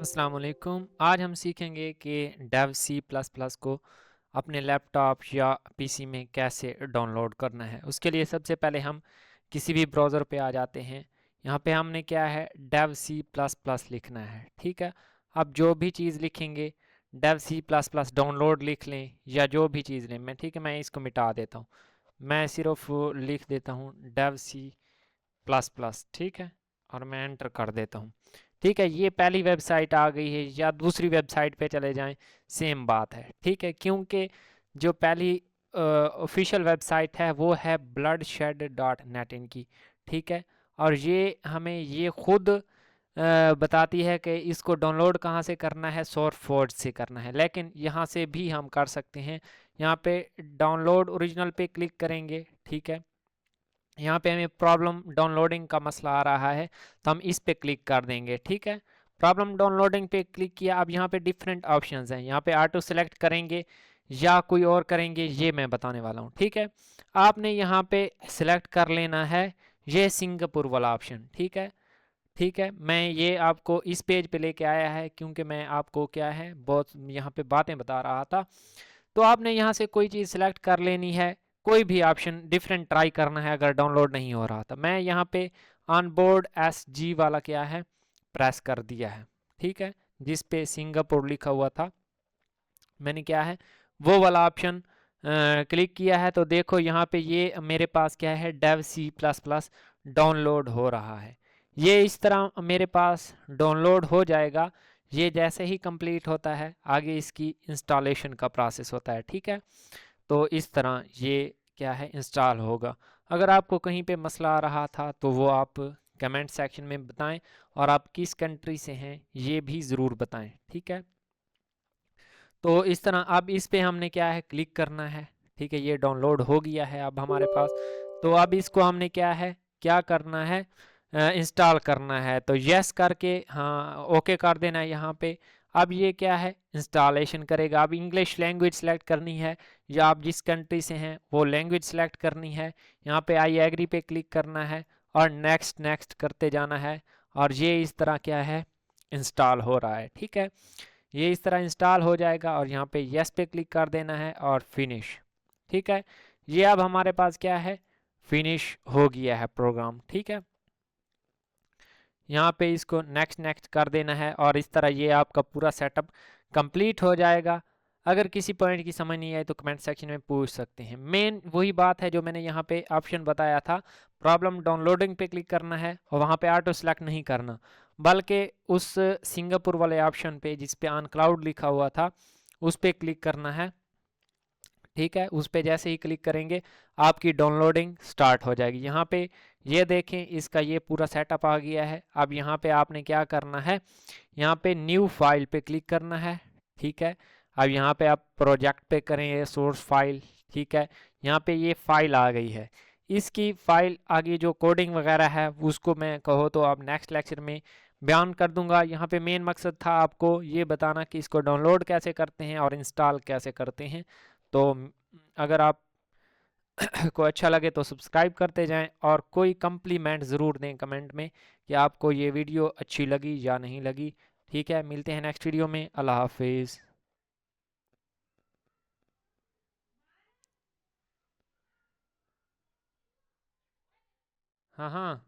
अस्सलाम वालेकुम। आज हम सीखेंगे कि डेव सी प्लस प्लस को अपने लैपटॉप या पीसी में कैसे डाउनलोड करना है। उसके लिए सबसे पहले हम किसी भी ब्राउज़र पे आ जाते हैं। यहाँ पे हमने क्या है, डेव सी प्लस प्लस लिखना है। ठीक है, अब जो भी चीज़ लिखेंगे Dev C plus plus download लिख लें या जो भी चीज़ लें। मैं इसको मिटा देता हूँ। मैं सिर्फ लिख देता हूँ डेव सी प्लस प्लस। ठीक है, और मैं एंटर कर देता हूँ। ठीक है, ये पहली वेबसाइट आ गई है, या दूसरी वेबसाइट पे चले जाएं, सेम बात है। ठीक है, क्योंकि जो पहली ऑफिशियल वेबसाइट है वो है bloodshed.net इनकी। ठीक है, और ये हमें ये खुद बताती है कि इसको डाउनलोड कहाँ से करना है, सोर्स फोर्ज से करना है, लेकिन यहाँ से भी हम कर सकते हैं। यहाँ पे डाउनलोड ओरिजिनल पे क्लिक करेंगे। ठीक है, यहाँ पे हमें प्रॉब्लम डाउनलोडिंग का मसला आ रहा है तो हम इस पे क्लिक कर देंगे। ठीक है, प्रॉब्लम डाउनलोडिंग पे क्लिक किया। अब यहाँ पे डिफरेंट ऑप्शंस हैं, यहाँ पे ऑटो सेलेक्ट करेंगे या कोई और करेंगे, ये मैं बताने वाला हूँ। ठीक है, आपने यहाँ पे सिलेक्ट कर लेना है ये सिंगापुर वाला ऑप्शन। ठीक है, ठीक है, मैं ये आपको इस पेज पे लेके आया है क्योंकि मैं आपको क्या है बहुत यहाँ पे बातें बता रहा था। तो आपने यहाँ से कोई चीज़ सिलेक्ट कर लेनी है, कोई भी ऑप्शन डिफरेंट ट्राई करना है अगर डाउनलोड नहीं हो रहा था। मैं यहाँ पे ऑन बोर्ड एस जी वाला क्या है प्रेस कर दिया है। ठीक है, जिस पे सिंगापुर लिखा हुआ था मैंने क्या है वो वाला ऑप्शन क्लिक किया है। तो देखो यहाँ पे ये मेरे पास क्या है Dev C plus plus download हो रहा है। ये इस तरह मेरे पास डाउनलोड हो जाएगा। ये जैसे ही कंप्लीट होता है आगे इसकी इंस्टॉलेशन का प्रोसेस होता है। ठीक है, तो इस तरह ये क्या है इंस्टॉल होगा। अगर आपको कहीं पे मसला आ रहा था तो वो आप कमेंट सेक्शन में बताएं, और आप किस कंट्री से हैं ये भी ज़रूर बताएं। ठीक है, तो इस तरह अब इस पे हमने क्या है क्लिक करना है। ठीक है, ये डाउनलोड हो गया है अब हमारे पास। तो अब इसको हमने क्या है क्या करना है, इंस्टॉल करना है। तो यस करके हाँ ओके कर देना है यहाँ पे। अब ये क्या है इंस्टॉलेशन करेगा। अब इंग्लिश लैंग्वेज सेलेक्ट करनी है या आप जिस कंट्री से हैं वो लैंग्वेज सेलेक्ट करनी है। यहाँ पे आई एग्री पे क्लिक करना है और नेक्स्ट नेक्स्ट करते जाना है, और ये इस तरह क्या है इंस्टॉल हो रहा है। ठीक है, ये इस तरह इंस्टॉल हो जाएगा और यहाँ पे यस पे क्लिक कर देना है और फिनिश। ठीक है, ये अब हमारे पास क्या है फिनिश हो गया है प्रोग्राम। ठीक है, यहाँ पे इसको नेक्स्ट नेक्स्ट कर देना है और इस तरह ये आपका पूरा सेटअप कंप्लीट हो जाएगा। अगर किसी पॉइंट की समझ नहीं आई तो कमेंट सेक्शन में पूछ सकते हैं। मेन वही बात है जो मैंने यहाँ पे ऑप्शन बताया था, प्रॉब्लम डाउनलोडिंग पे क्लिक करना है और वहाँ पे ऑटो सेलेक्ट नहीं करना, बल्कि उस सिंगापुर वाले ऑप्शन पे जिस पे ऑन क्लाउड लिखा हुआ था उस पे क्लिक करना है। ठीक है, उस पे जैसे ही क्लिक करेंगे आपकी डाउनलोडिंग स्टार्ट हो जाएगी। यहाँ पे ये देखें इसका ये पूरा सेटअप आ गया है। अब यहाँ पे आपने क्या करना है, यहाँ पे न्यू फाइल पे क्लिक करना है। ठीक है, अब यहाँ पे आप प्रोजेक्ट पे करें ये सोर्स फाइल। ठीक है, यहाँ पे ये फाइल आ गई है। इसकी फाइल आगे जो कोडिंग वगैरह है उसको मैं कहो तो आप नेक्स्ट लेक्चर में बयान कर दूंगा। यहाँ पे मेन मकसद था आपको ये बताना कि इसको डाउनलोड कैसे करते हैं और इंस्टॉल कैसे करते हैं। तो अगर आप को अच्छा लगे तो सब्सक्राइब करते जाएं और कोई कम्प्लीमेंट ज़रूर दें कमेंट में कि आपको ये वीडियो अच्छी लगी या नहीं लगी। ठीक है, मिलते हैं नेक्स्ट वीडियो में। अल्लाह हाफिज़। हाँ हाँ।